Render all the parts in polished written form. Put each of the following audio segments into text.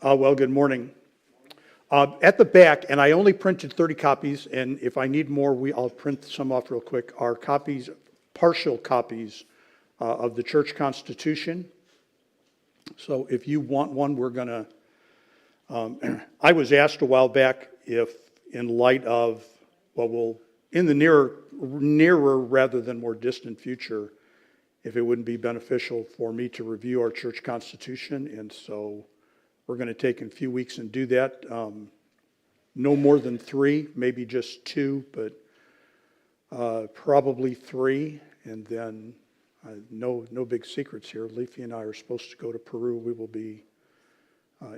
Well, good morning. At the back, and I only printed 30 copies, and if I need more, I'll print some off real quick, are copies, partial copies of the church constitution. So if you want one, we're going to, I was asked a while back if in light of, in the nearer rather than more distant future, if it wouldn't be beneficial for me to review our church constitution, and so we're going to take a few weeks and do that. No more than 3, maybe just 2, but probably 3. And then no big secrets here. Leafy and I are supposed to go to Peru. We will be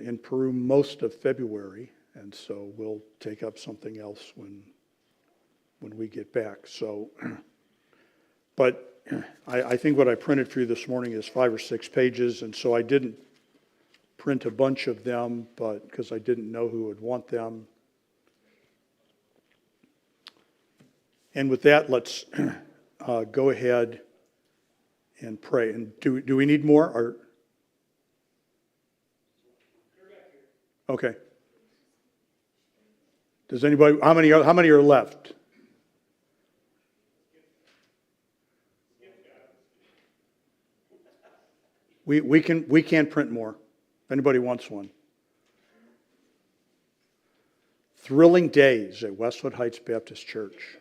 in Peru most of February, and so we'll take up something else when we get back. So, but I think what I printed for you this morning is 5 or 6 pages, and so I didn't print a bunch of them, but because I didn't know who would want them. And with that, let's go ahead and pray. And do we need more? Or okay. Does anybody? How many are left? We can print more. If anybody wants one. Thrilling days at Westwood Heights Baptist Church.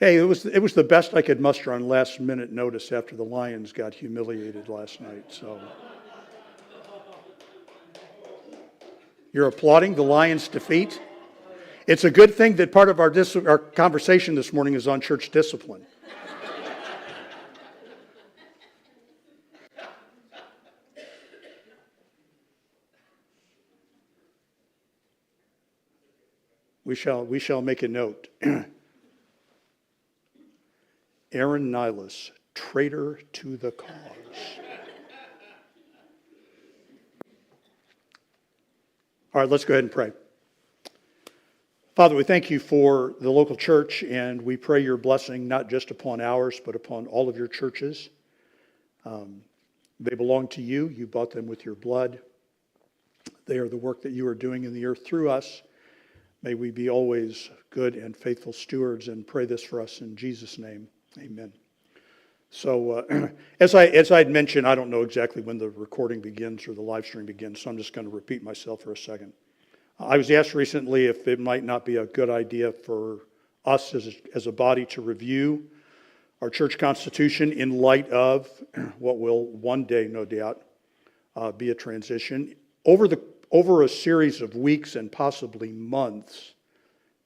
Hey, it was the best I could muster on last minute notice after the Lions got humiliated last night. So you're applauding the Lions' defeat? It's a good thing that part of our conversation this morning is on church discipline. We shall make a note. Aaron Nihilus, traitor to the cause. All right, let's go ahead and pray. Father, we thank you for the local church, and we pray your blessing not just upon ours, but upon all of your churches. They belong to you. You bought them with your blood. They are the work that you are doing in the earth through us. May we be always good and faithful stewards, and pray this for us in Jesus' name. Amen. So as I'd mentioned, I don't know exactly when the recording begins or the live stream begins, so I'm just going to repeat myself for a second. I was asked recently if it might not be a good idea for us as a body to review our church constitution in light of what will one day, no doubt, be a transition. Over a series of weeks and possibly months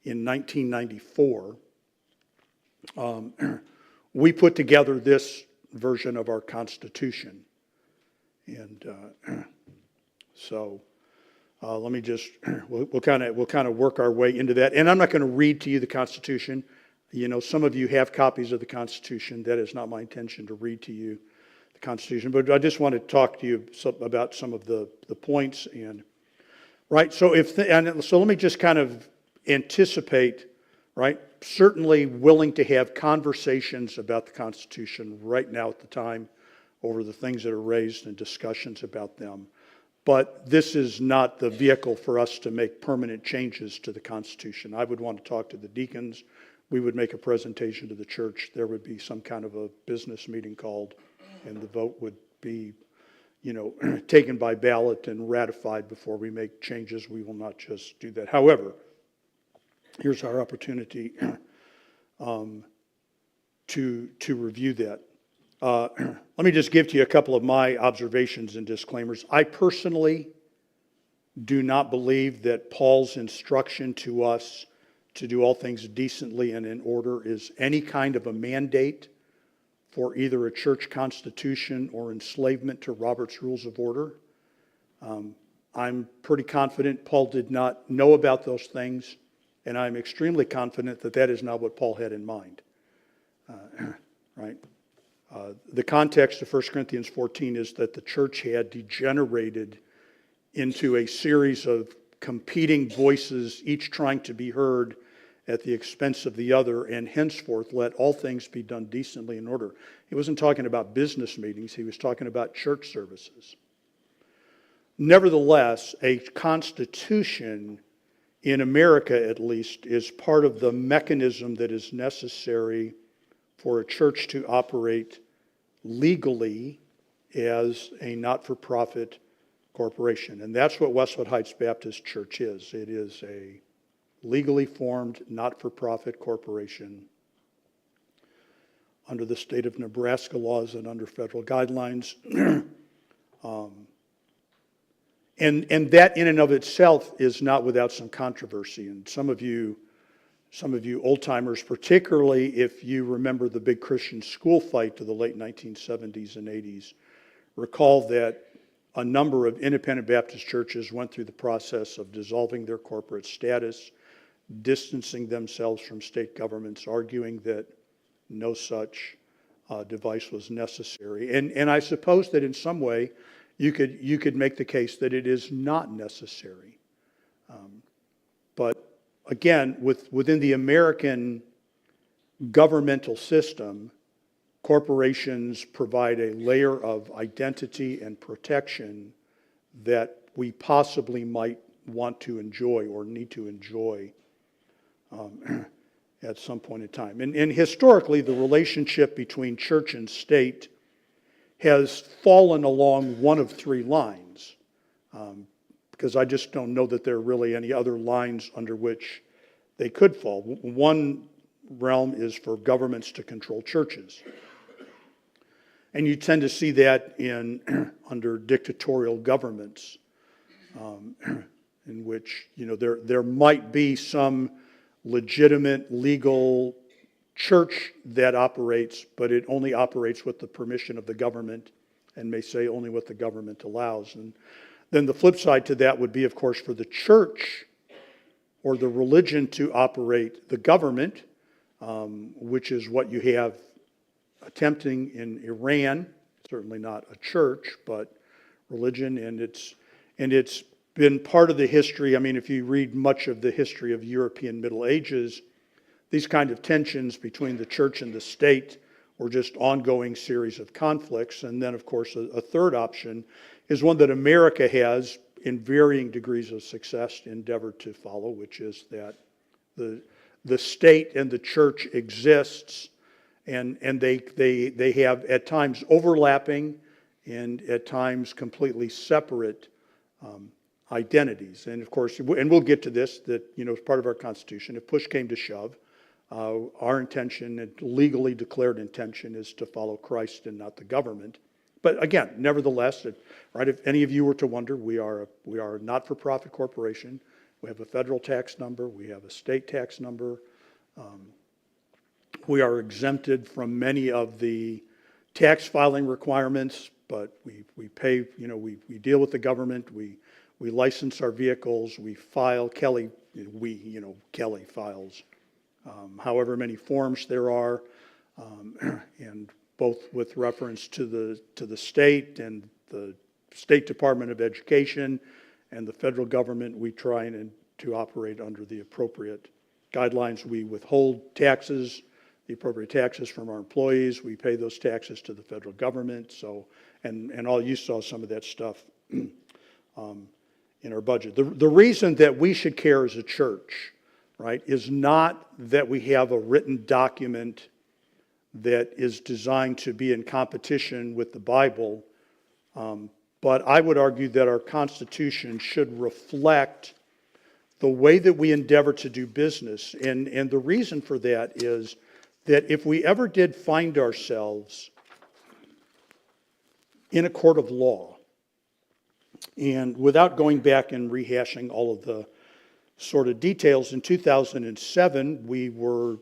in 1994, we put together this version of our Constitution. And so let me just, we'll kind of work our way into that. And I'm not going to read to you the Constitution. You know, some of you have copies of the Constitution. That is not my intention to read to you the Constitution. But I just want to talk to you about some of the points. And right, so let me just kind of anticipate, right? Certainly willing to have conversations about the Constitution right now at the time over the things that are raised and discussions about them. But this is not the vehicle for us to make permanent changes to the Constitution. I would want to talk to the deacons. We would make a presentation to the church. There would be some kind of a business meeting called, and the vote would be, taken by ballot and ratified before we make changes. We will not just do that. However, here's our opportunity to review that. Let me just give to you a couple of my observations and disclaimers. I personally do not believe that Paul's instruction to us to do all things decently and in order is any kind of a mandate for either a church constitution or enslavement to Robert's Rules of Order. I'm pretty confident Paul did not know about those things, and I'm extremely confident that that is not what Paul had in mind. Right? The context of 1 Corinthians 14 is that the church had degenerated into a series of competing voices, each trying to be heard at the expense of the other, and henceforth let all things be done decently in order. He wasn't talking about business meetings, he was talking about church services. Nevertheless, a constitution, in America at least, is part of the mechanism that is necessary for a church to operate legally as a not-for-profit corporation. And that's what Westwood Heights Baptist Church is. It is a legally formed not-for-profit corporation under the state of Nebraska laws and under federal guidelines. And that in and of itself is not without some controversy. And some of you old-timers, particularly if you remember the big Christian school fight of the late 1970s and 80s, recall that a number of independent Baptist churches went through the process of dissolving their corporate status, distancing themselves from state governments, arguing that no such device was necessary. And I suppose that in some way you could make the case that it is not necessary. But again, within the American governmental system, corporations provide a layer of identity and protection that we possibly might want to enjoy or need to enjoy at some point in time. And historically, the relationship between church and state has fallen along one of three lines, because I just don't know that there are really any other lines under which they could fall. One realm is for governments to control churches. And you tend to see that under dictatorial governments, in which there might be some legitimate legal church that operates, but it only operates with the permission of the government and may say only what the government allows. And then the flip side to that would be, of course, for the church or the religion to operate the government, which is what you have attempting in Iran. Certainly not a church, but religion, and it's been part of the history. I mean, if you read much of the history of European Middle Ages, these kind of tensions between the church and the state were just ongoing series of conflicts. And then, of course, a third option is one that America has, in varying degrees of success, endeavored to follow, which is that the state and the church exists, and they have at times overlapping and at times completely separate identities. And of course, and we'll get to this, that as part of our Constitution, if push came to shove, our intention, and legally declared intention, is to follow Christ and not the government. But again, nevertheless, right? If any of you were to wonder, we are a not-for-profit corporation. We have a federal tax number. We have a state tax number. We are exempted from many of the tax filing requirements, but we pay. We deal with the government. We license our vehicles. We file. Kelly files however many forms there are, and both with reference to the state and the State Department of Education and the federal government, we try to operate under the appropriate guidelines. We withhold taxes, the appropriate taxes from our employees. We pay those taxes to the federal government. So, and all you saw some of that stuff in our budget. The reason that we should care as a church, right, is not that we have a written document that is designed to be in competition with the Bible, but I would argue that our Constitution should reflect the way that we endeavor to do business. And the reason for that is that if we ever did find ourselves in a court of law, and without going back and rehashing all of the sort of details, in 2007, we were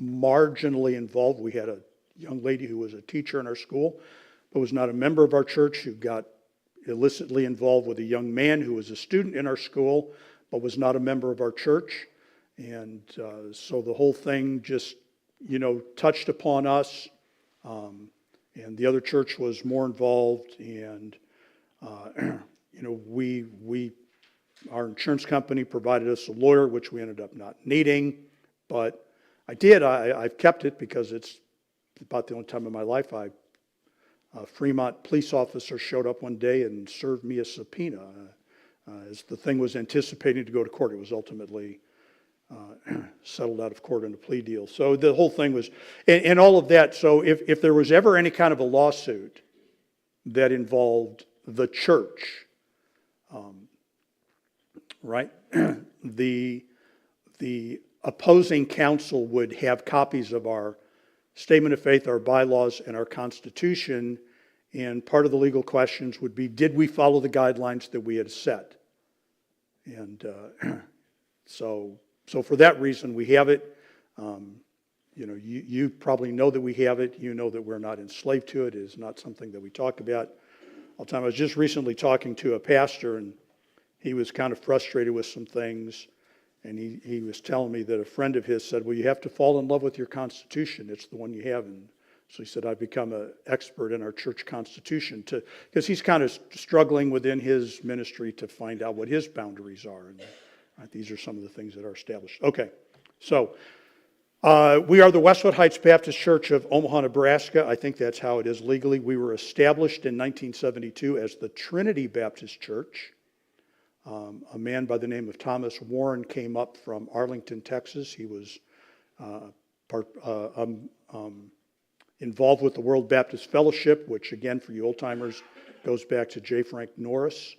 marginally involved. We had a young lady who was a teacher in our school, but was not a member of our church, who got illicitly involved with a young man who was a student in our school, but was not a member of our church. And so the whole thing just, touched upon us. And the other church was more involved. And, our insurance company provided us a lawyer, which we ended up not needing. But I've kept it because it's about the only time in my life I A Fremont police officer showed up one day and served me a subpoena. As the thing was anticipating to go to court, it was ultimately settled out of court in a plea deal. So the whole thing was, and all of that. So if there was ever any kind of a lawsuit that involved the church, right, the opposing counsel would have copies of our statement of faith, our bylaws, and our Constitution, and part of the legal questions would be, did we follow the guidelines that we had set? And so for that reason, we have it. You probably know that we have it. You know that we're not enslaved to it. It is not something that we talk about all the time. I was just recently talking to a pastor, and he was kind of frustrated with some things. And he was telling me that a friend of his said, well, you have to fall in love with your Constitution. It's the one you have. And so he said, I've become an expert in our church Constitution because he's kind of struggling within his ministry to find out what his boundaries are. And these are some of the things that are established. Okay, so we are the Westwood Heights Baptist Church of Omaha, Nebraska. I think that's how it is legally. We were established in 1972 as the Trinity Baptist Church. A man by the name of Thomas Warren came up from Arlington, Texas. He was involved with the World Baptist Fellowship, which again, for you old-timers, goes back to J. Frank Norris.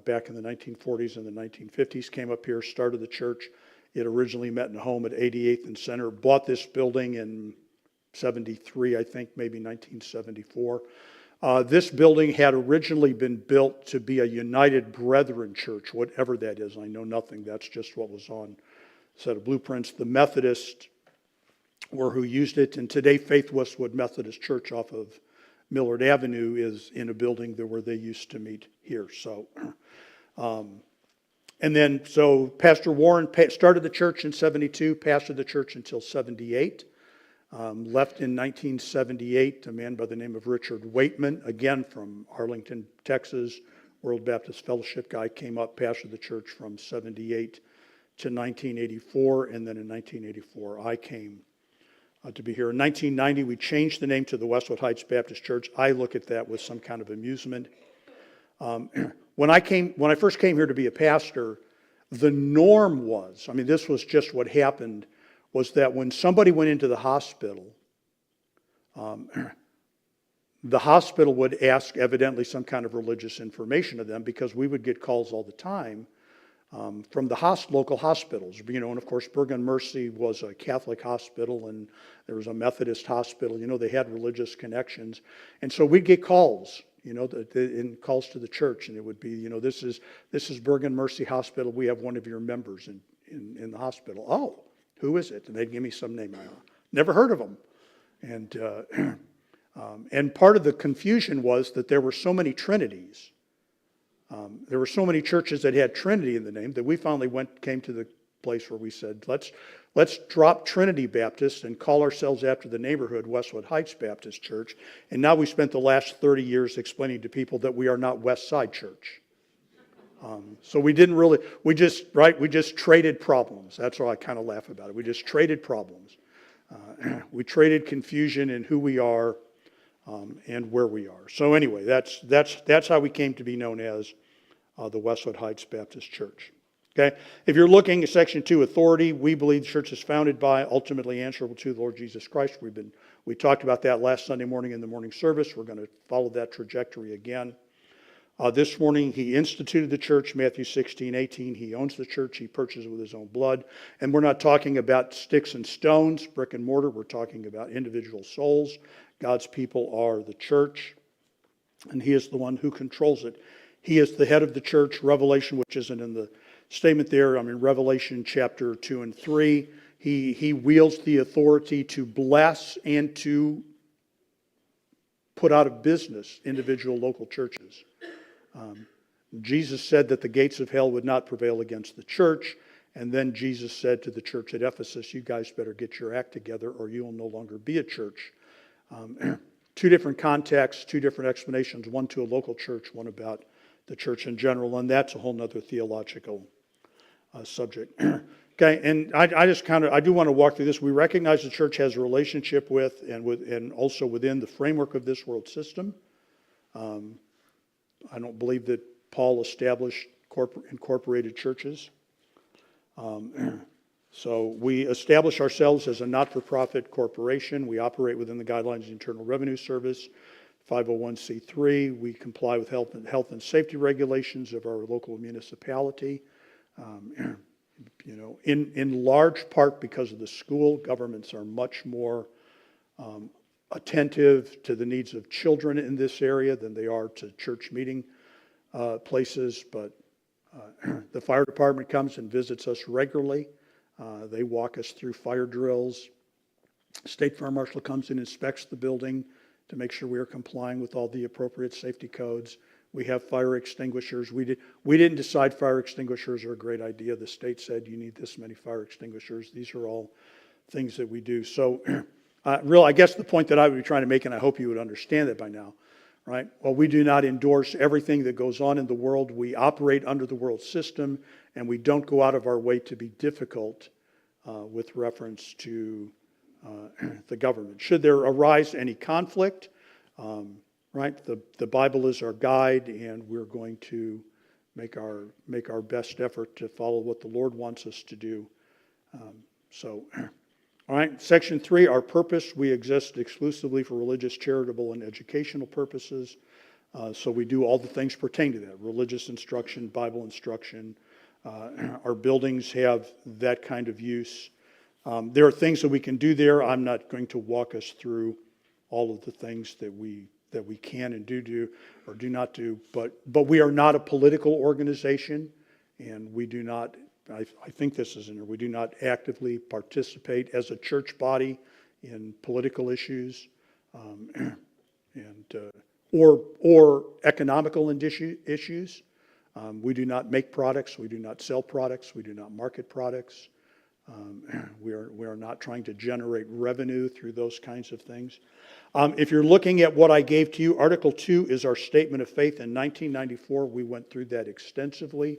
Back in the 1940s and the 1950s, came up here, started the church. It originally met in a home at 88th and Center, bought this building in 73, I think, maybe 1974. This building had originally been built to be a United Brethren church, whatever that is. I know nothing. That's just what was on a set of blueprints. The Methodists were who used it, and today Faith Westwood Methodist Church off of Millard Avenue is in a building there where they used to meet here. So, so Pastor Warren started the church in 72, pastored the church until 78. Left in 1978, a man by the name of Richard Waitman, again from Arlington, Texas, World Baptist Fellowship guy, came up, pastored the church from 78 to 1984, and then in 1984 I came to be here. In 1990, we changed the name to the Westwood Heights Baptist Church. I look at that with some kind of amusement. When I first came here to be a pastor, the norm was, this was just what happened, was that when somebody went into the hospital would ask evidently some kind of religious information of them, because we would get calls all the time from the local hospitals. And of course, Bergen Mercy was a Catholic hospital, and there was a Methodist hospital. They had religious connections. And so we'd get calls, in calls to the church, and it would be, this is Bergen Mercy Hospital. We have one of your members in the hospital. Oh, who is it? And they'd give me some name. I never heard of them. And part of the confusion was that there were so many Trinities. There were so many churches that had Trinity in the name that we finally came to the place where we said, let's drop Trinity Baptist and call ourselves after the neighborhood Westwood Heights Baptist Church. And now we spent the last 30 years explaining to people that we are not West Side Church. So we just traded problems. That's why I kind of laugh about it. We just traded problems. We traded confusion in who we are and where we are. So anyway, that's how we came to be known as the Westwood Heights Baptist Church. Okay, if you're looking at Section 2, authority, we believe the church is founded by, ultimately answerable to, the Lord Jesus Christ. We talked about that last Sunday morning in the morning service. We're going to follow that trajectory again. This morning, he instituted the church, Matthew 16:18. He owns the church. He purchased it with his own blood. And we're not talking about sticks and stones, brick and mortar. We're talking about individual souls. God's people are the church, and he is the one who controls it. He is the head of the church. Revelation, which isn't in the statement there, Revelation chapter 2 and 3. He wields the authority to bless and to put out of business individual local churches. Jesus said that the gates of hell would not prevail against the church. And then Jesus said to the church at Ephesus, you guys better get your act together or you will no longer be a church. Two different contexts, two different explanations, one to a local church, one about the church in general. And that's a whole other theological subject. Okay, and I do want to walk through this. We recognize the church has a relationship with and also within the framework of this world system. I don't believe that Paul established incorporated churches. So we establish ourselves as a not-for-profit corporation. We operate within the guidelines of the Internal Revenue Service, 501c3. We comply with health and safety regulations of our local municipality. In large part because of the school, governments are much more attentive to the needs of children in this area than they are to church meeting places. But the fire department comes and visits us regularly. They walk us through fire drills. State Fire Marshal comes and inspects the building to make sure we are complying with all the appropriate safety codes. We have fire extinguishers. We didn't decide fire extinguishers are a great idea. The state said you need this many fire extinguishers. These are all things that we do. So I guess the point that I would be trying to make, and I hope you would understand it by now, right? Well, we do not endorse everything that goes on in the world. We operate under the world system, and we don't go out of our way to be difficult with reference to the government. Should there arise any conflict, right? The Bible is our guide, and we're going to make our best effort to follow what the Lord wants us to do. All right, Section 3, our purpose. We exist exclusively for religious, charitable, and educational purposes. So we do all the things pertaining to that, religious instruction, Bible instruction. Our buildings have that kind of use. There are things that we can do there. I'm not going to walk us through all of the things that we can and do or do not do. But we are not a political organization, and we do not, I think this is in there, we do not actively participate as a church body in political issues or economical issues. We do not make products. We do not sell products. We do not market products. We are not trying to generate revenue through those kinds of things. If you're looking at what I gave to you, Article 2 is our statement of faith. In 1994, we went through that extensively,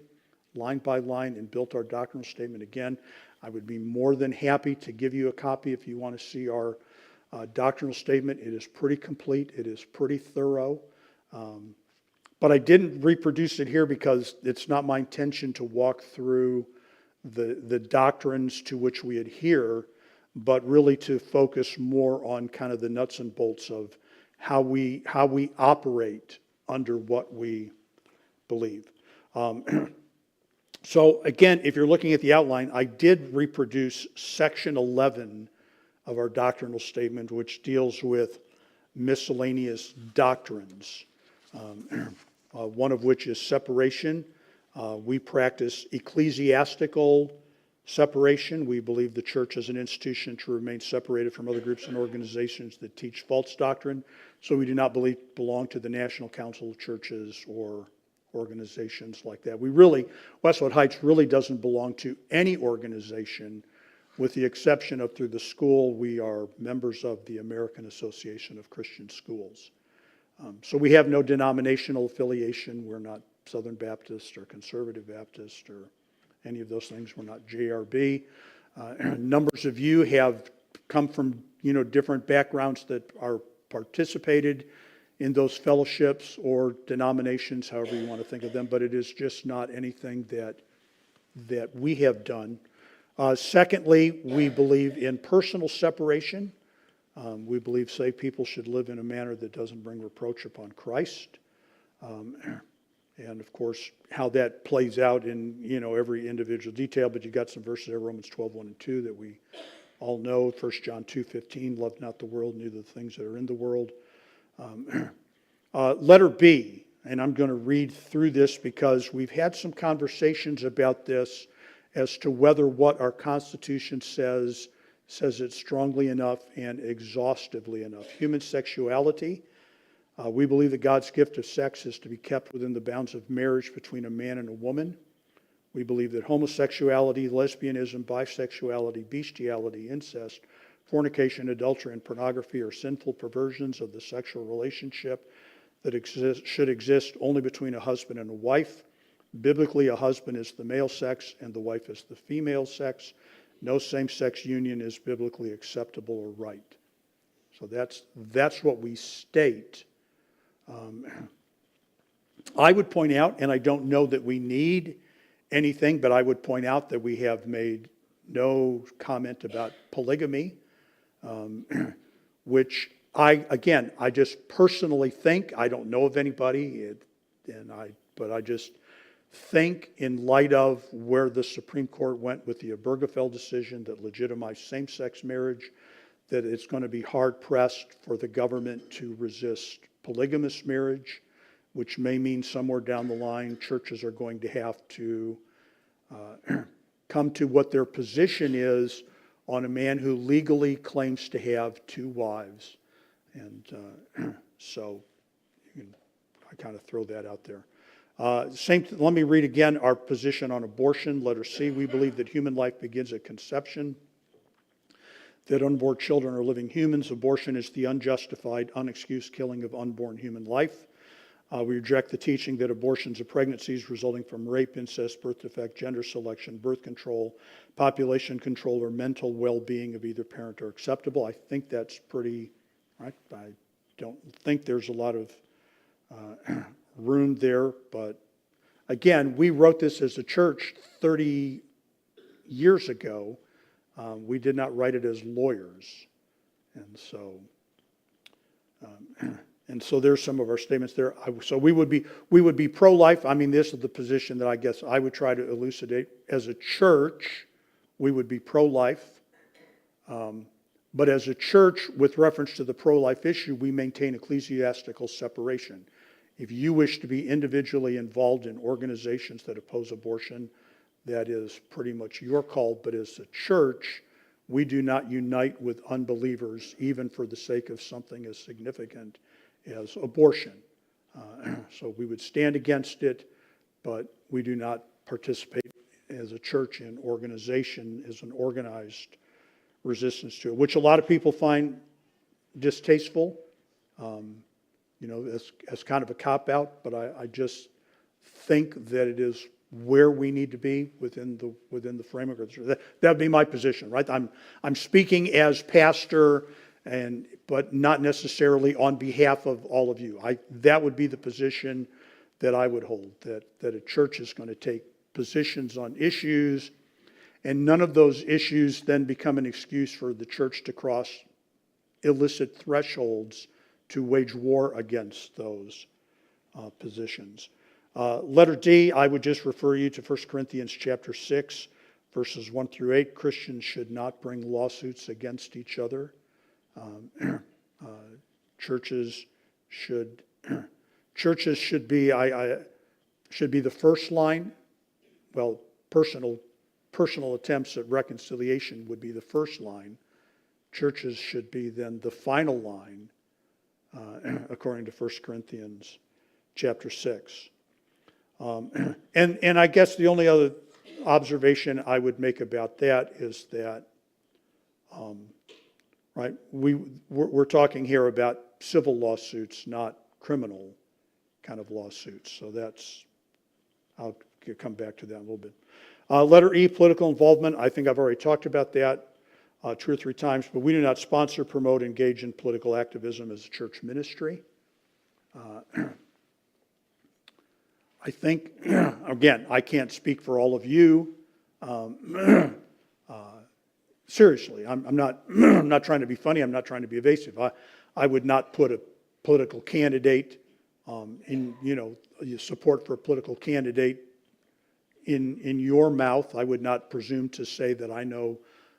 line by line, and built our doctrinal statement again. I would be more than happy to give you a copy if you want to see our doctrinal statement. It is pretty complete. It is pretty thorough. But I didn't reproduce it here because it's not my intention to walk through the doctrines to which we adhere, but really to focus more on kind of the nuts and bolts of how we operate under what we believe. So again, if you're looking at the outline, I did reproduce section 11 of our doctrinal statement, which deals with miscellaneous doctrines, one of which is separation. We practice ecclesiastical separation. We believe the church as an institution to remain separated from other groups and organizations that teach false doctrine. So we do not belong to the National Council of Churches or organizations like that. Westwood Heights really doesn't belong to any organization, with the exception of through the school. We are members of the American Association of Christian Schools. So we have no denominational affiliation. We're not Southern Baptist or Conservative Baptist or any of those things. We're not JRB. Numbers of you have come from different backgrounds that are participated in those fellowships or denominations, however you want to think of them, but it is just not anything that we have done. Secondly, we believe in personal separation. We believe saved people should live in a manner that doesn't bring reproach upon Christ. And of course, how that plays out in every individual detail, but you got some verses there, Romans 12:1 and 2, that we all know. 1 John 2:15, love not the world, neither the things that are in the world. Letter B, and I'm going to read through this because we've had some conversations about this as to whether what our Constitution says it strongly enough and exhaustively enough. Human sexuality. We believe that God's gift of sex is to be kept within the bounds of marriage between a man and a woman. We believe that homosexuality, lesbianism, bisexuality, bestiality, incest, fornication, adultery, and pornography are sinful perversions of the sexual relationship that should exist only between a husband and a wife. Biblically, a husband is the male sex and the wife is the female sex. No same-sex union is biblically acceptable or right. So that's what we state. I would point out, and I don't know that we need anything, but I would point out that we have made no comment about polygamy, which I just personally think, I don't know of anybody, but I just think in light of where the Supreme Court went with the Obergefell decision that legitimized same-sex marriage, that it's going to be hard-pressed for the government to resist polygamous marriage, which may mean somewhere down the line churches are going to have to come to what their position is on a man who legally claims to have two wives. And so I kind of throw that out there. Let me read again our position on abortion. Letter C, we believe that human life begins at conception, that unborn children are living humans. Abortion is the unjustified, unexcused killing of unborn human life. We reject the teaching that abortions of pregnancies resulting from rape, incest, birth defect, gender selection, birth control, population control, or mental well-being of either parent are acceptable. I think that's pretty, right? I don't think there's a lot of room there, but again, we wrote this as a church 30 years ago. We did not write it as lawyers, and so there's some of our statements there. So we would be pro-life. I mean, this is the position that I guess I would try to elucidate. As a church, we would be pro-life. But as a church, with reference to the pro-life issue, we maintain ecclesiastical separation. If you wish to be individually involved in organizations that oppose abortion, that is pretty much your call. But as a church, we do not unite with unbelievers, even for the sake of something as significant as abortion. So we would stand against it, but we do not participate as a church in organization, as an organized resistance to it, which a lot of people find distasteful, as kind of a cop-out, but I just think that it is where we need to be within the framework of the church. That would be my position, right? I'm speaking as pastor, but not necessarily on behalf of all of you. That would be the position that I would hold, that a church is going to take positions on issues, and none of those issues then become an excuse for the church to cross illicit thresholds to wage war against those positions. Letter D, I would just refer you to 1 Corinthians chapter 6, verses 1 through 8. Christians should not bring lawsuits against each other. Churches should be the first line. Well, personal attempts at reconciliation would be the first line. Churches should be then the final line, according to 1 Corinthians chapter 6. And I guess the only other observation I would make about that is that, right, we're talking here about civil lawsuits, not criminal kind of lawsuits. So I'll come back to that in a little bit. Letter E, political involvement. I think I've already talked about that 2 or 3 times, but we do not sponsor, promote, engage in political activism as a church ministry. I think, again, I can't speak for all of you. Seriously, I'm not trying to be funny. I'm not trying to be evasive. I would not put a political candidate in support for a political candidate in your mouth. I would not presume to say that I know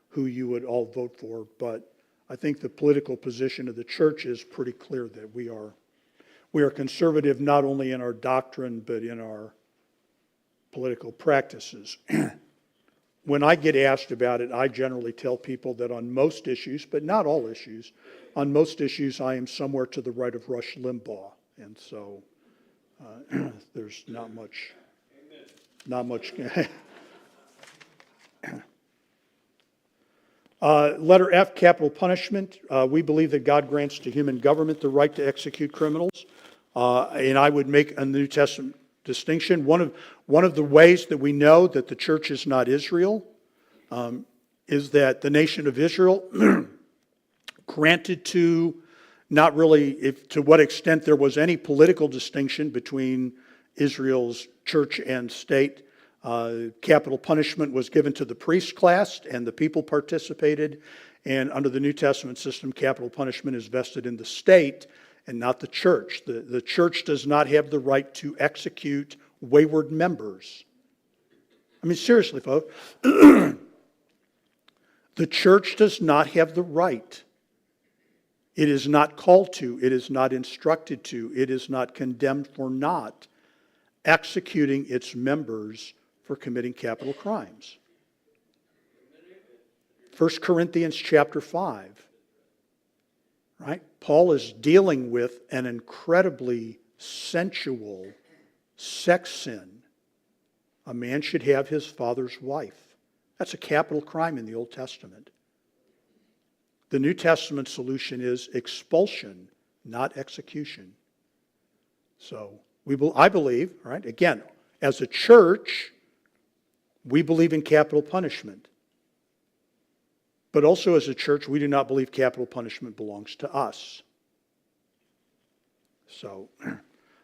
who you would all vote for, but I think the political position of the church is pretty clear that we are conservative not only in our doctrine but in our political practices. When I get asked about it, I generally tell people that on most issues, but not all issues, on most issues I am somewhere to the right of Rush Limbaugh, and so there's not much. Letter F, capital punishment. We believe that God grants to human government the right to execute criminals. And I would make a New Testament distinction. One of the ways that we know that the church is not Israel is that the nation of Israel granted to, not really to what extent there was any political distinction between Israel's church and state. Capital punishment was given to the priest class, and the people participated. And under the New Testament system, capital punishment is vested in the state and not the church. The church does not have the right to execute wayward members. I mean, seriously, folks. The church does not have the right. It is not called to. It is not instructed to. It is not condemned for not executing its members for committing capital crimes. 1 Corinthians chapter 5. Right? Paul is dealing with an incredibly sensual sex sin. A man should have his father's wife. That's a capital crime in the Old Testament. The New Testament solution is expulsion, not execution. So I believe, right? Again, as a church, we believe in capital punishment. But also as a church, we do not believe capital punishment belongs to us. So,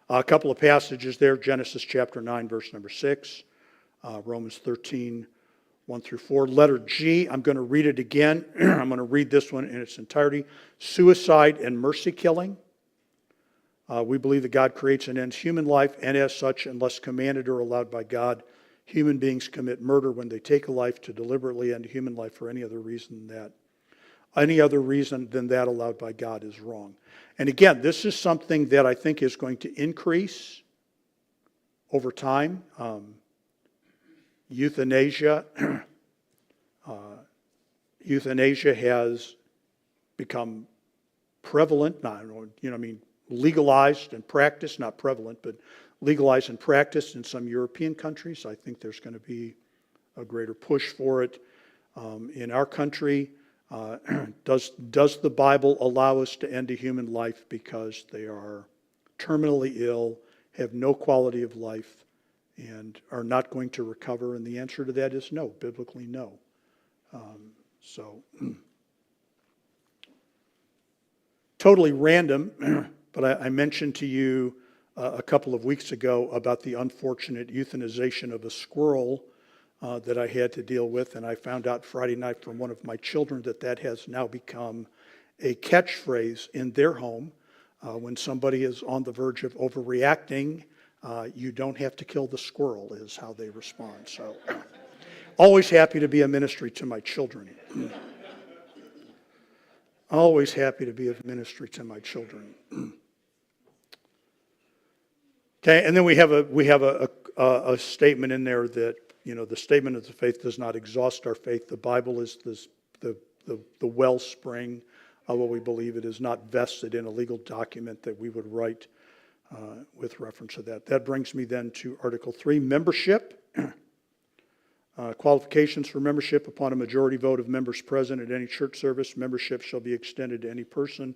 a couple of passages there. Genesis chapter 9, verse number 6. Romans 13, 1 through 4. Letter G, I'm going to read it again. I'm going to read this one in its entirety. Suicide and mercy killing. We believe that God creates and ends human life, and as such, unless commanded or allowed by God, human beings commit murder when they take a life to deliberately end human life for any other reason than that allowed by God is wrong. And again, this is something that I think is going to increase over time. Euthanasia has become prevalent, legalized and practiced, not prevalent, but legalized and practiced in some European countries. I think there's going to be a greater push for it in our country. Does the Bible allow us to end a human life because they are terminally ill, have no quality of life, and are not going to recover? And the answer to that is no, biblically no. Totally random, but I mentioned to you a couple of weeks ago about the unfortunate euthanization of a squirrel that I had to deal with, and I found out Friday night from one of my children that has now become a catchphrase in their home. When somebody is on the verge of overreacting, you don't have to kill the squirrel is how they respond. So, always happy to be a ministry to my children. Always happy to be a ministry to my children. Okay, and then we have a statement in there that, the statement of the faith does not exhaust our faith. The Bible is the wellspring of what we believe. It is not vested in a legal document that we would write with reference to that. That brings me then to Article 3, membership. Qualifications for membership: upon a majority vote of members present at any church service, membership shall be extended to any person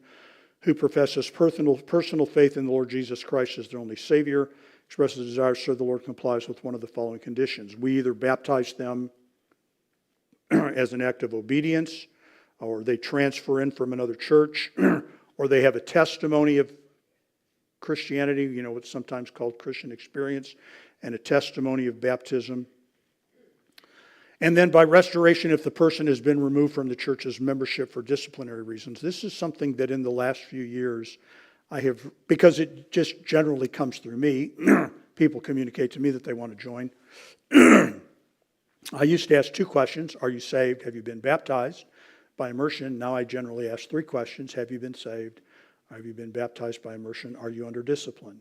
who professes personal faith in the Lord Jesus Christ as their only Savior, expresses a desire to serve the Lord, complies with one of the following conditions. We either baptize them as an act of obedience, or they transfer in from another church, or they have a testimony of Christianity, what's sometimes called Christian experience, and a testimony of baptism. And then by restoration, if the person has been removed from the church's membership for disciplinary reasons. This is something that in the last few years because it just generally comes through me, people communicate to me that they want to join. I used to ask 2 questions. Are you saved? Have you been baptized by immersion? Now I generally ask 3 questions. Have you been saved? Have you been baptized by immersion? Are you under discipline?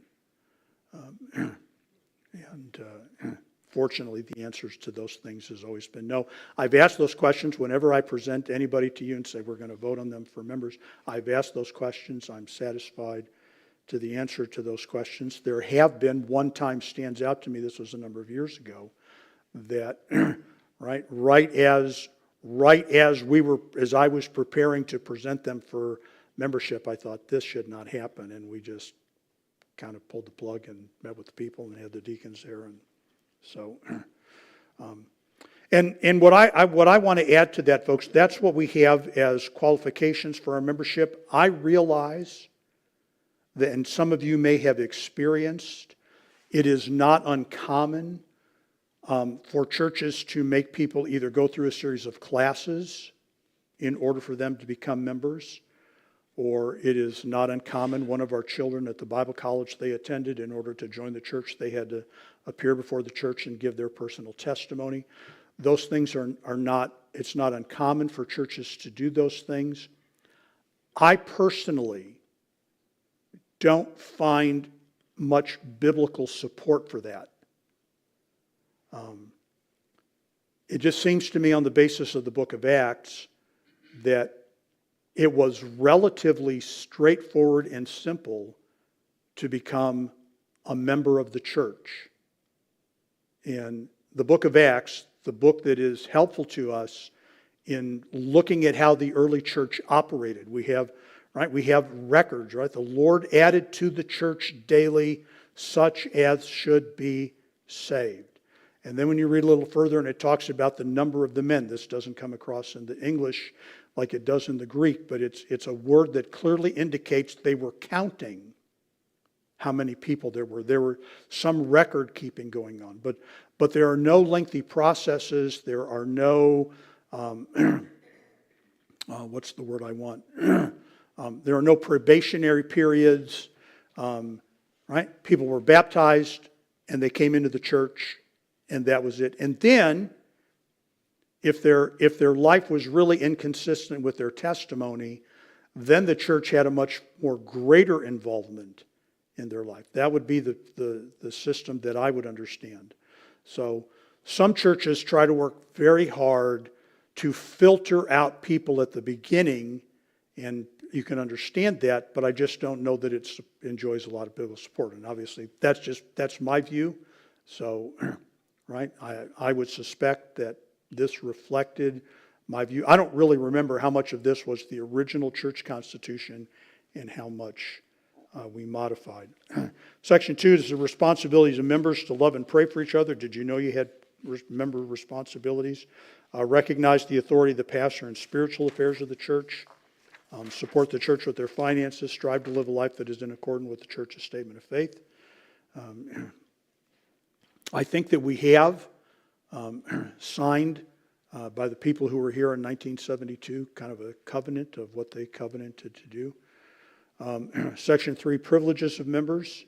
Fortunately, the answers to those things has always been no. I've asked those questions whenever I present anybody to you and say we're going to vote on them for members. I've asked those questions. I'm satisfied to the answer to those questions. There have been, one time stands out to me, this was a number of years ago, that right as I was preparing to present them for membership, I thought this should not happen, and we just kind of pulled the plug and met with the people and had the deacons there. And so, and what I want to add to that, folks, that's what we have as qualifications for our membership. I realize that, and some of you may have experienced, it is not uncommon for churches to make people either go through a series of classes in order for them to become members, or it is not uncommon. One of our children at the Bible college they attended, in order to join the church, they had to appear before the church and give their personal testimony. Those things are not, it's not uncommon for churches to do those things. I personally don't find much biblical support for that. It just seems to me, on the basis of the book of Acts, that it was relatively straightforward and simple to become a member of the church. And the book of Acts, the book that is helpful to us in looking at how the early church operated. We have records, right? The Lord added to the church daily such as should be saved. And then when you read a little further and it talks about the number of the men, this doesn't come across in the English like it does in the Greek, but it's a word that clearly indicates they were counting how many people there were. There were some record keeping going on, but there are no lengthy processes. There are no, what's the word I want? There are no probationary periods, right? People were baptized and they came into the church, and that was it. And then, if their life was really inconsistent with their testimony, then the church had a much more greater involvement in their life. That would be the system that I would understand. So some churches try to work very hard to filter out people at the beginning, and you can understand that, but I just don't know that it enjoys a lot of biblical support. And obviously, that's my view. So, right, I would suspect that this reflected my view. I don't really remember how much of this was the original church constitution and how much we modified. Section 2 is the responsibilities of members to love and pray for each other. Did you know you had member responsibilities? Recognize the authority of the pastor in spiritual affairs of the church. Support the church with their finances. Strive to live a life that is in accordance with the church's statement of faith. I think that we have signed by the people who were here in 1972, kind of a covenant of what they covenanted to do. Section 3, privileges of members.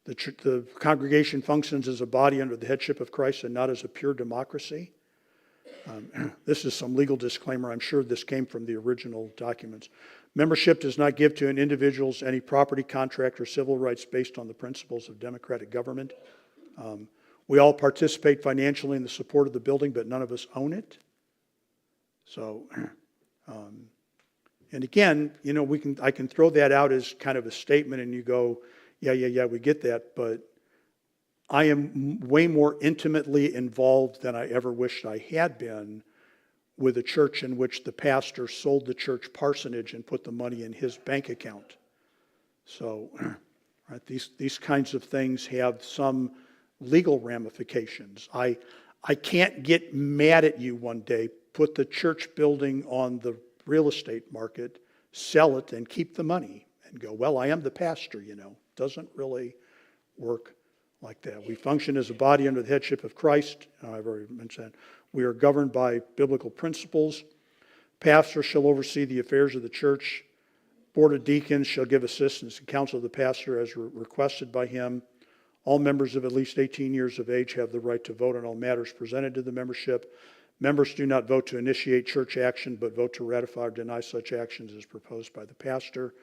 The congregation functions as a body under the headship of Christ and not as a pure democracy. This is some legal disclaimer. I'm sure this came from the original documents. Membership does not give to an individual any property, contract, or civil rights based on the principles of democratic government. We all participate financially in the support of the building, but none of us own it. So, and again, you know, I can throw that out as kind of a statement, and you go, yeah, we get that, but I am way more intimately involved than I ever wished I had been with a church in which the pastor sold the church parsonage and put the money in his bank account. So, right, these kinds of things have some legal ramifications. I can't get mad at you one day, put the church building on the real estate market, sell it, and keep the money, and go, well, I am the pastor, you know. Doesn't really work like that. We function as a body under the headship of Christ. I've already mentioned that. We are governed by biblical principles. Pastor shall oversee the affairs of the church. Board of deacons shall give assistance and counsel to the pastor as requested by him. All members of at least 18 years of age have the right to vote on all matters presented to the membership. Members do not vote to initiate church action, but vote to ratify or deny such actions as proposed by the pastor.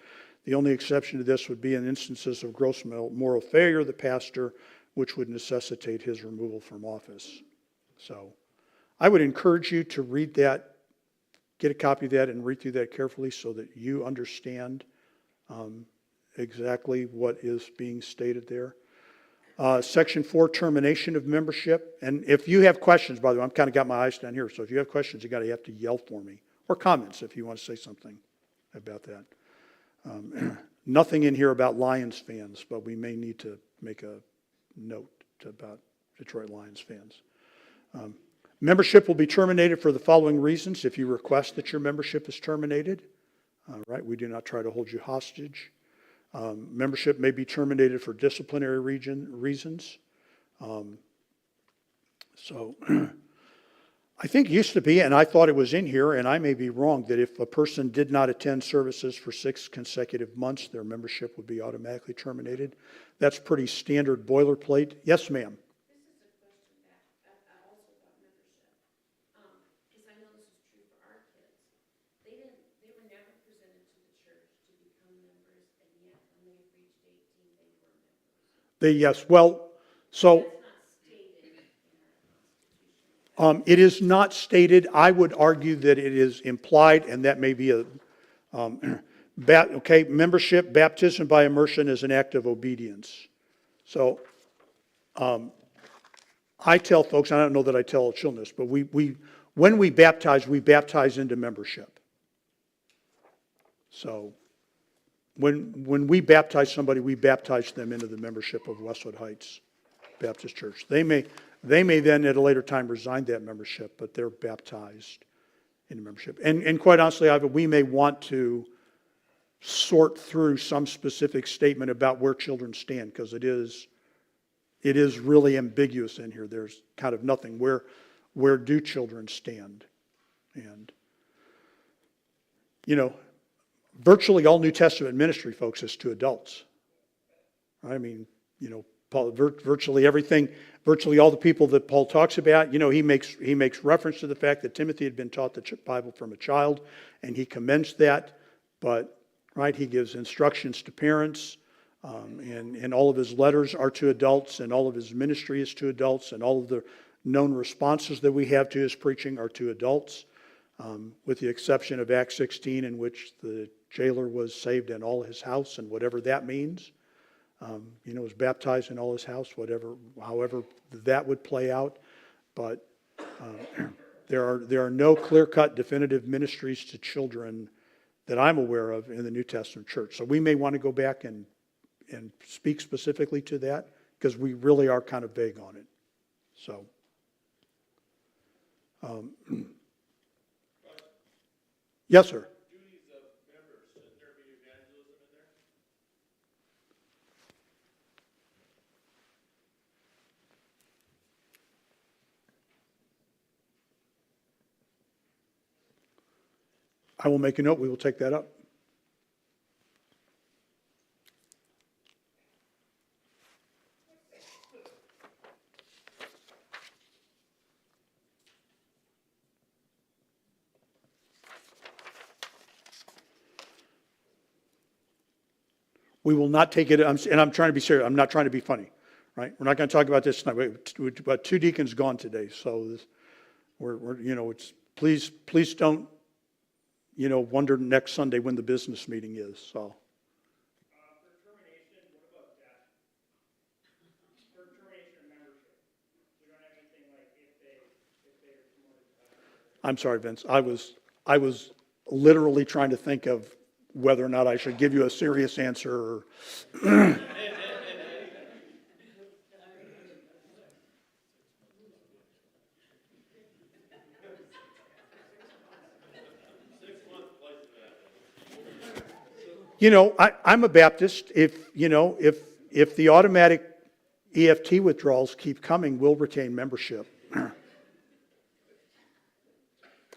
The only exception to this would be in instances of gross moral failure of the pastor, which would necessitate his removal from office. So I would encourage you to read that, get a copy of that, and read through that carefully so that you understand exactly what is being stated there. Section 4, termination of membership. And if you have questions, by the way, I'm kind of got my eyes down here, so if you have questions, you have to yell for me. Or comments if you want to say something about that. Nothing in here about Lions fans, but we may need to make a note about Detroit Lions fans. Membership will be terminated for the following reasons. If you request that your membership is terminated, right, we do not try to hold you hostage. Membership may be terminated for disciplinary reasons. So I think it used to be, and I thought it was in here, and I may be wrong, that if a person did not attend services for 6 consecutive months, their membership would be automatically terminated. That's pretty standard boilerplate. Yes, ma'am. Yes, well, so it is not stated. I would argue that it is implied, and that may be a, membership, baptism by immersion is an act of obedience. So I tell folks, and I don't know that I tell children this, but when we baptize into membership. So when we baptize somebody, we baptize them into the membership of Westwood Heights Baptist Church. They may then at a later time resign that membership, but they're baptized into membership. And quite honestly, we may want to sort through some specific statement about where children stand, because it is really ambiguous in here. There's kind of nothing. Where do children stand? And, virtually all New Testament ministry, folks, is to adults. I mean, Paul, virtually everything, virtually all the people that Paul talks about, he makes reference to the fact that Timothy had been taught the Bible from a child, and he commends that. But right, he gives instructions to parents, and all of his letters are to adults, and all of his ministry is to adults, and all of the known responses that we have to his preaching are to adults, with the exception of Acts 16, in which the jailer was saved in all his house, and whatever that means. Was baptized in all his house, however that would play out. But there are no clear-cut definitive ministries to children that I'm aware of in the New Testament church. So we may want to go back and speak specifically to that, because we really are kind of vague on it. So yes, sir. I will make a note. We will take that up. We will not take it, and I'm trying to be serious. I'm not trying to be funny, right? We're not going to talk about this tonight. But 2 deacons gone today, so it's please don't wonder next Sunday when the business meeting is. So. For termination, what about death? For termination of membership, we don't have anything like if they are promoted. I'm sorry, Vince. I was literally trying to think of whether or not I should give you a serious answer. I'm a Baptist. If the automatic EFT withdrawals keep coming, we'll retain membership.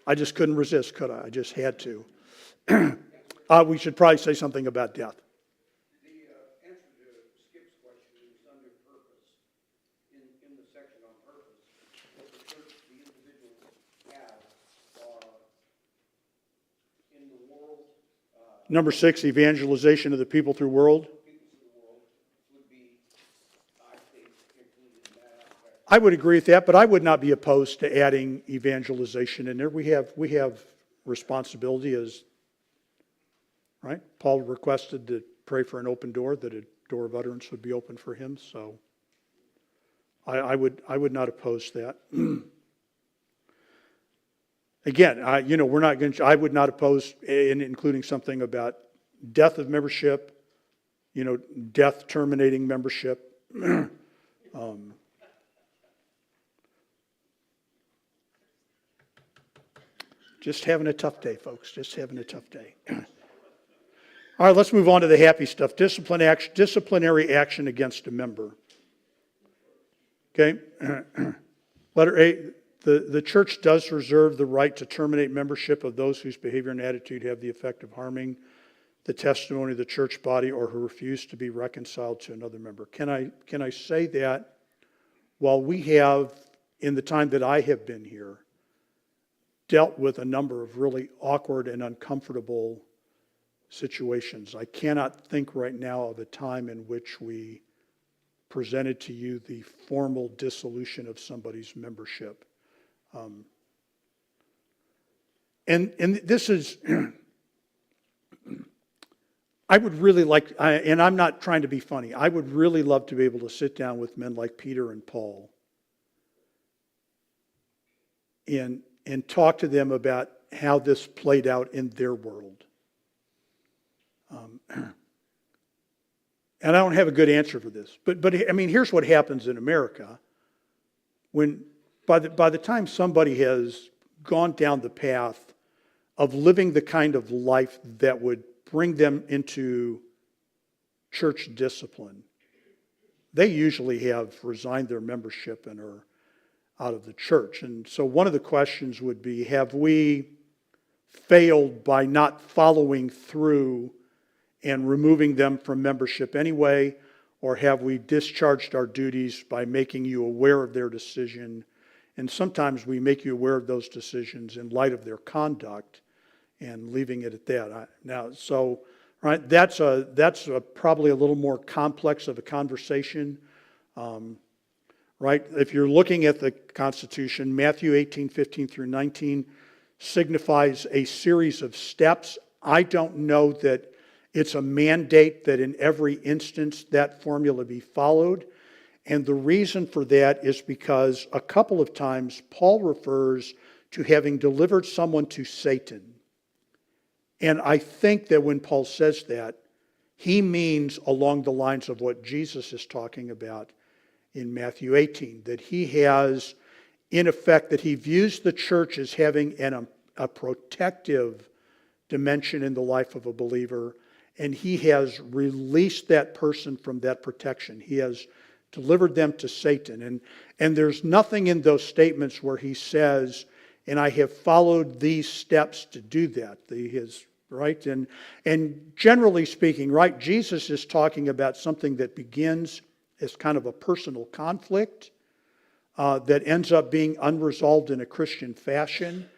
I just couldn't resist, could I? I just had to. We should probably say something about death. The answer to Skip's question is under purpose. In the section on purpose, what the church, the individuals have are in the world. Number 6, evangelization of the people through world. I would agree with that, but I would not be opposed to adding evangelization in there. We have responsibility as, right? Paul requested to pray for an open door, that a door of utterance would be open for him. So I would not oppose that. Again, we're not going to. I would not oppose including something about death of membership, death terminating membership. Just having a tough day, folks. Just having a tough day. All right, let's move on to the happy stuff. Disciplinary action against a member. Okay. Letter A, the church does reserve the right to terminate membership of those whose behavior and attitude have the effect of harming the testimony of the church body or who refuse to be reconciled to another member. Can I say that while we have, in the time that I have been here, dealt with a number of really awkward and uncomfortable situations, I cannot think right now of a time in which we presented to you the formal dissolution of somebody's membership. And this is, I would really like, and I'm not trying to be funny, I would really love to be able to sit down with men like Peter and Paul and talk to them about how this played out in their world. And I don't have a good answer for this. But I mean, here's what happens in America. When by the time somebody has gone down the path of living the kind of life that would bring them into church discipline, they usually have resigned their membership and are out of the church. And so one of the questions would be, have we failed by not following through and removing them from membership anyway, or have we discharged our duties by making you aware of their decision? And sometimes we make you aware of those decisions in light of their conduct and leaving it at that. Right, that's probably a little more complex of a conversation. Right, if you're looking at the Constitution, Matthew 18:15 through 19 signifies a series of steps. I don't know that it's a mandate that in every instance that formula be followed. And the reason for that is because a couple of times Paul refers to having delivered someone to Satan. And I think that when Paul says that, he means along the lines of what Jesus is talking about in Matthew 18, that he has, in effect, that he views the church as having a protective dimension in the life of a believer, and he has released that person from that protection. He has delivered them to Satan. And there's nothing in those statements where he says, and I have followed these steps to do that. Right? And generally speaking, right, Jesus is talking about something that begins as kind of a personal conflict that ends up being unresolved in a Christian fashion.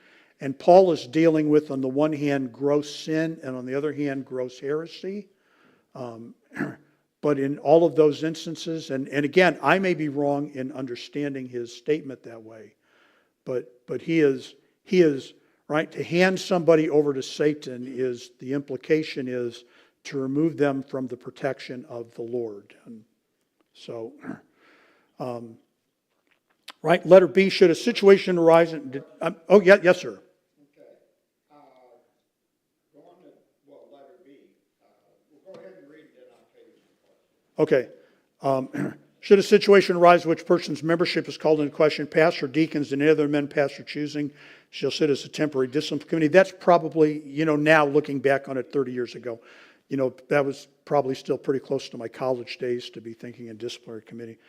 And Paul is dealing with, on the one hand, gross sin, and on the other hand, gross heresy. But in all of those instances, and again, I may be wrong in understanding his statement that way, but he is right, to hand somebody over to Satan is, the implication is to remove them from the protection of the Lord. And so, right, letter B, should a situation arise, yes, sir. Letter B. We'll go ahead and read it, and I'll tell you the question. Okay. Should a situation arise in which person's membership is called into question, pastor, deacons, and any other men pastor choosing shall sit as a temporary discipline committee. That's probably, now looking back on it 30 years ago, that was probably still pretty close to my college days to be thinking in disciplinary committee.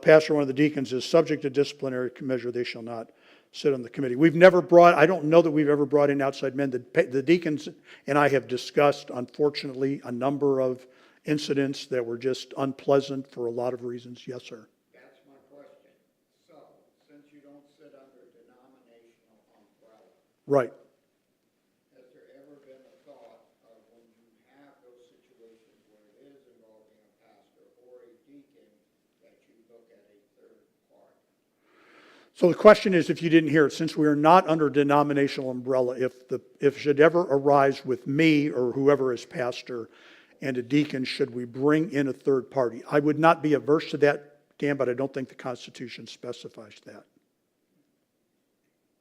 Pastor, one of the deacons is subject to disciplinary measure. They shall not sit on the committee. I don't know that we've ever brought in outside men. The deacons and I have discussed, unfortunately, a number of incidents that were just unpleasant for a lot of reasons. Yes, sir. That's my question. So, since you don't sit under denominational umbrella, Right. has there ever been a thought of when you have those situations where it is involving a pastor or a deacon that you look at a third party? So the question is, if you didn't hear it, since we are not under denominational umbrella, if it should ever arise with me or whoever is pastor and a deacon, should we bring in a third party? I would not be averse to that, Dan, but I don't think the Constitution specifies that.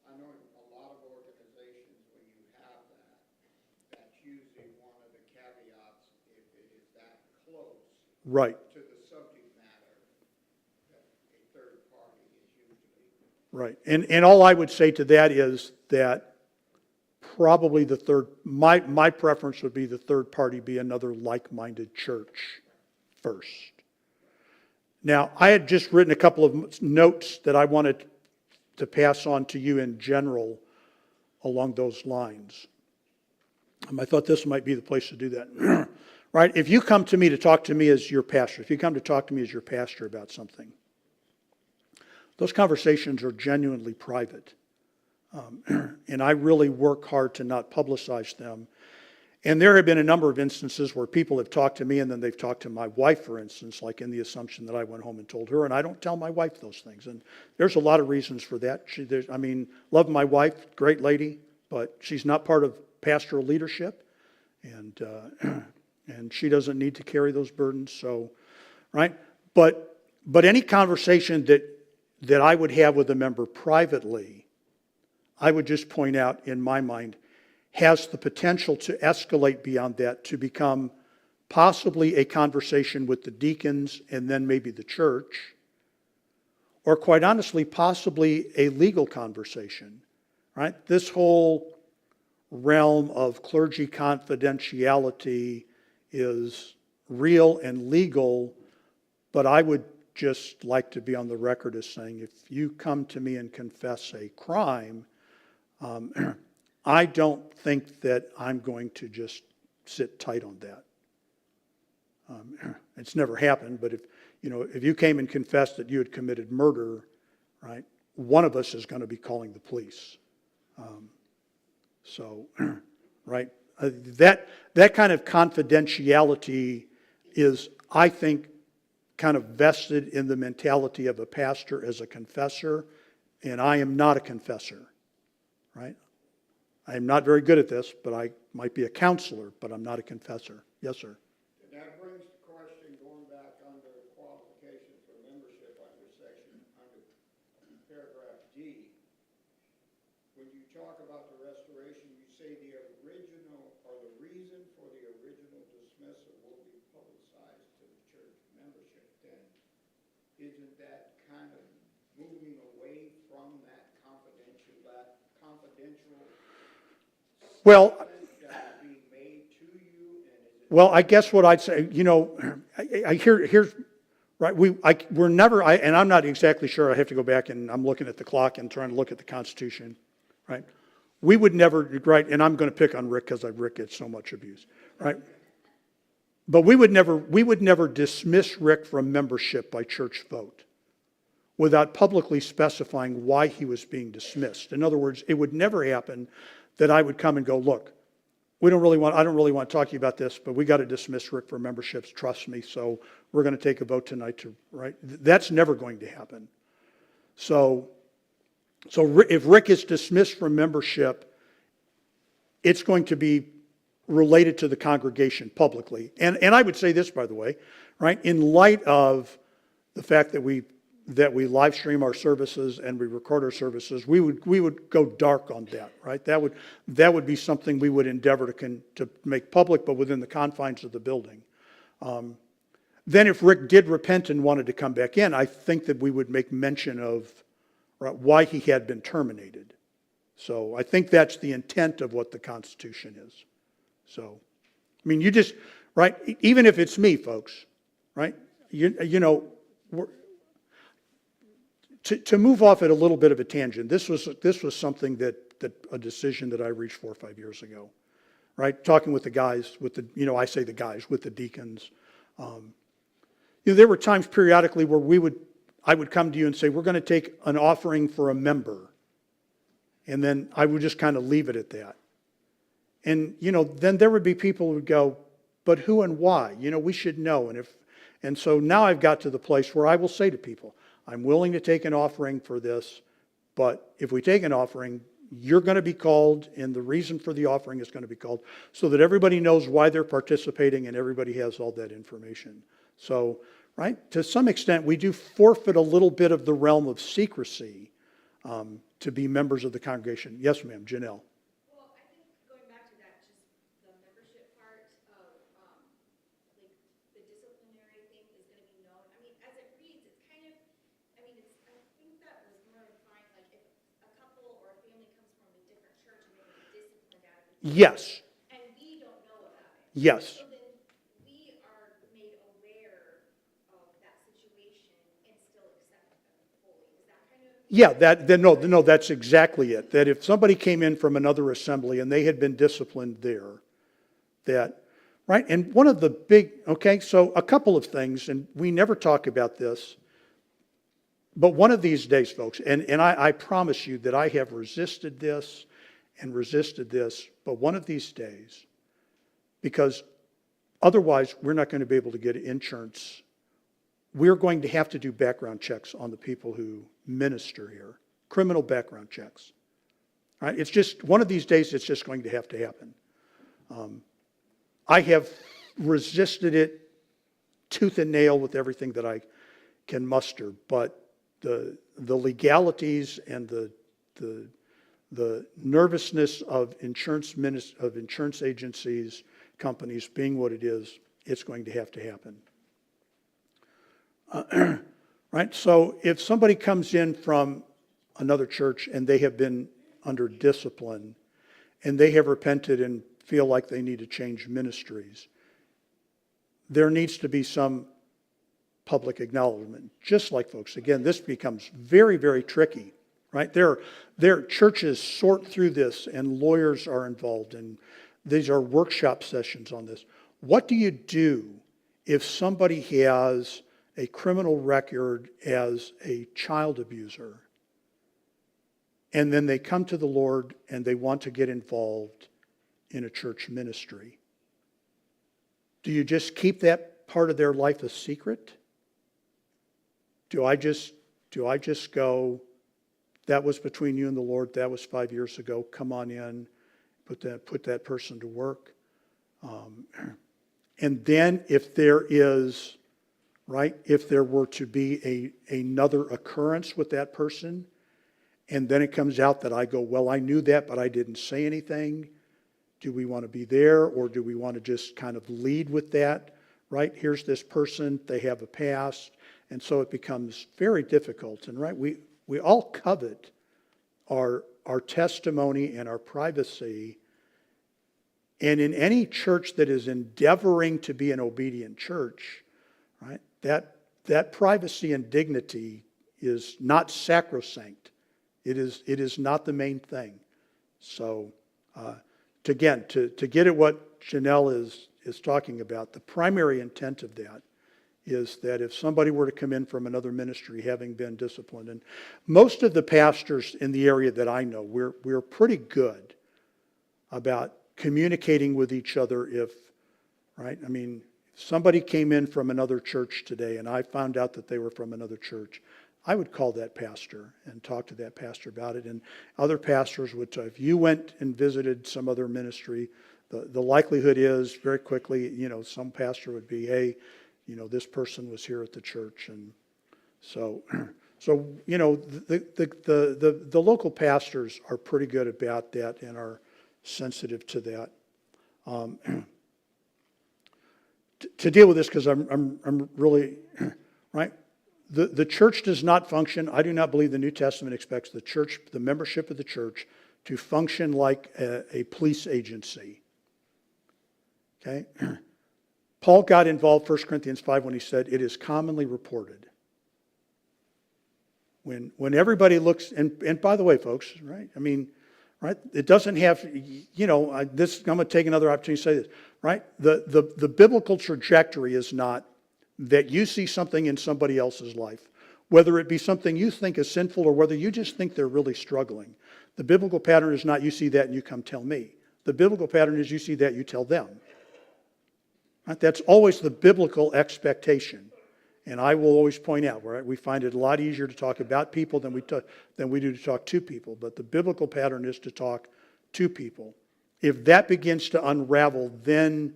I know a lot of organizations, when you have that, that's usually one of the caveats, if it is that close, Right, to the subject matter that a third party is usually. right. And all I would say to that is that probably my preference would be the third party be another like-minded church first. Now, I had just written a couple of notes that I wanted to pass on to you in general along those lines. I thought this might be the place to do that. Right? If you come to me to talk to me as your pastor, if you come to talk to me as your pastor about something, those conversations are genuinely private. And I really work hard to not publicize them. And there have been a number of instances where people have talked to me and then they've talked to my wife, for instance, like in the assumption that I went home and told her, and I don't tell my wife those things. And there's a lot of reasons for that. Love my wife, great lady, but she's not part of pastoral leadership, and she doesn't need to carry those burdens. So, right? But any conversation that I would have with a member privately, I would just point out in my mind, has the potential to escalate beyond that to become possibly a conversation with the deacons and then maybe the church, or quite honestly, possibly a legal conversation, right? This whole realm of clergy confidentiality is real and legal, but I would just like to be on the record as saying, if you come to me and confess a crime, I don't think that I'm going to just sit tight on that. It's never happened, but if you came and confessed that you had committed murder, right, one of us is going to be calling the police. Right, that kind of confidentiality is, I think, kind of vested in the mentality of a pastor as a confessor, and I am not a confessor, right? I am not very good at this, but I might be a counselor, but I'm not a confessor. Yes, sir. And that brings the question, going back under qualifications for membership under paragraph D. When you talk about the restoration, you say the original, or the reason for the original dismissal will be publicized to the church membership. Then isn't that kind of moving away from that confidential Well, that is being made to you? And is it well, I guess what I'd say, here's right. We're never. And I'm not exactly sure. I have to go back and I'm looking at the clock and trying to look at the Constitution, right? We would never, right? And I'm going to pick on Rick because Rick gets so much abuse, right? But we would never dismiss Rick from membership by church vote without publicly specifying why he was being dismissed. In other words, it would never happen that I would come and go, look, I don't really want to talk to you about this, but we got to dismiss Rick from memberships, trust me, so we're going to take a vote tonight right? That's never going to happen. So if Rick is dismissed from membership, it's going to be related to the congregation publicly. And I would say this, by the way, right? In light of the fact that we live stream our services and we record our services, we would go dark on that, right? That would be something we would endeavor to make public, but within the confines of the building. Then if Rick did repent and wanted to come back in, I think that we would make mention of why he had been terminated. So I think that's the intent of what the Constitution is. So, I mean, you just, right, even if it's me, folks, right, to move off at a little bit of a tangent, this was something that a decision that I reached 4 or 5 years ago, right? Talking with the guys, with the deacons. There were times periodically where I would come to you and say, we're going to take an offering for a member. And then I would just kind of leave it at that. And, then there would be people who would go, but who and why? We should know. And so now I've got to the place where I will say to people, I'm willing to take an offering for this, but if we take an offering, you're going to be called, and the reason for the offering is going to be called, so that everybody knows why they're participating and everybody has all that information. So, right, to some extent, we do forfeit a little bit of the realm of secrecy to be members of the congregation. Yes, ma'am, Janelle. Well, I think going back to that, just the membership part of, like, the disciplinary thing as it reads, it's kind of, I mean, it's, I think that was more defined, like if a couple or a family comes from a different church and they get disciplined out of the church. Yes, And we don't know about it. yes. So then we are made aware of that situation and still accept them fully. Is that kind of? Yeah, no, that's exactly it. That if somebody came in from another assembly and they had been disciplined there, that, right? And one of the okay, so a couple of things, and we never talk about this, but one of these days, folks, and I promise you that I have resisted this, but one of these days, because otherwise we're not going to be able to get insurance. We're going to have to do background checks on the people who minister here, criminal background checks. Right? It's just, one of these days it's just going to happen. I have resisted it tooth and nail with everything that I can muster, but the legalities and the nervousness of insurance agencies, companies being what it is, it's going to happen. Right? So if somebody comes in from another church and they have been under discipline and they have repented and feel like they need to change ministries, there needs to be some public acknowledgement. Just like, folks, again, this becomes very, very tricky, right? Their churches sort through this and lawyers are involved and these are workshop sessions on this. What do you do if somebody has a criminal record as a child abuser and then they come to the Lord and they want to get involved in a church ministry? Do you just keep that part of their life a secret? Do I just go, that was between you and the Lord, that was 5 years ago, come on in, put that person to work? And then if there is, right, if there were to be another occurrence with that person, and then it comes out that I go, well, I knew that, but I didn't say anything. Do we want to be there, or do we want to just kind of lead with that? Right? Here's this person, they have a past, and so it becomes very difficult. And right, we all covet our testimony and our privacy. And in any church that is endeavoring to be an obedient church, right, that privacy and dignity is not sacrosanct. It is not the main thing. So, to get at what Janelle is talking about, the primary intent of that is that if somebody were to come in from another ministry having been disciplined, and most of the pastors in the area that I know, we're pretty good about communicating with each other if, right? I mean, if somebody came in from another church today and I found out that they were from another church, I would call that pastor and talk to that pastor about it. And other pastors would tell, if you went and visited some other ministry, the likelihood is very quickly, some pastor would be, hey, this person was here at the church. And so the local pastors are pretty good about that and are sensitive to that. To deal with this, because I'm really, right? The church does not function. I do not believe the New Testament expects the church, the membership of the church, to function like a police agency. Okay? Paul got involved, 1 Corinthians 5, when he said, it is commonly reported. When everybody looks, and by the way, folks, right? I mean, right? It doesn't have, I'm going to take another opportunity to say this, right? The biblical trajectory is not that you see something in somebody else's life, whether it be something you think is sinful or whether you just think they're really struggling. The biblical pattern is not you see that and you come tell me. The biblical pattern is you see that, you tell them. Right? That's always the biblical expectation. And I will always point out, right, we find it a lot easier to talk about people than we do to talk to people. But the biblical pattern is to talk to people. If that begins to unravel, then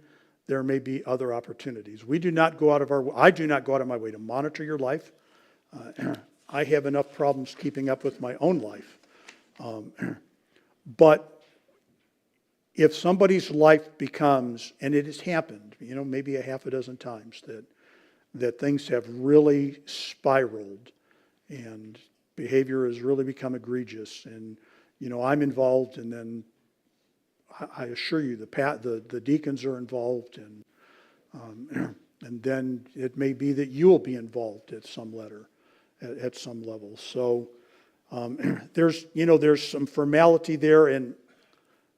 there may be other opportunities. I do not go out of my way to monitor your life. I have enough problems keeping up with my own life. But if somebody's life becomes, and it has happened, maybe a half a dozen times, that that things have really spiraled and behavior has really become egregious. And, I'm involved, and then I assure you, the deacons are involved, and then it may be that you will be involved at some some level. So there's some formality there, and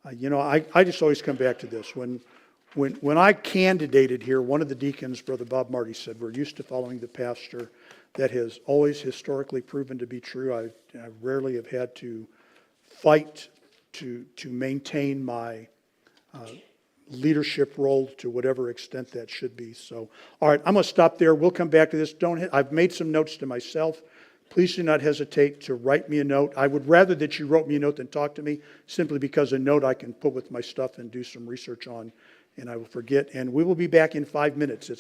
I just always come back to this. When I candidated here, one of the deacons, Brother Bob Marty, said, we're used to following the pastor. That has always historically proven to be true. I rarely have had to fight to maintain my leadership role to whatever extent that should be. So, all right, I'm going to stop there. We'll come back to this. I've made some notes to myself. Please do not hesitate to write me a note. I would rather that you wrote me a note than talk to me, simply because a note I can put with my stuff and do some research on, and I will forget. And we will be back in 5 minutes. It's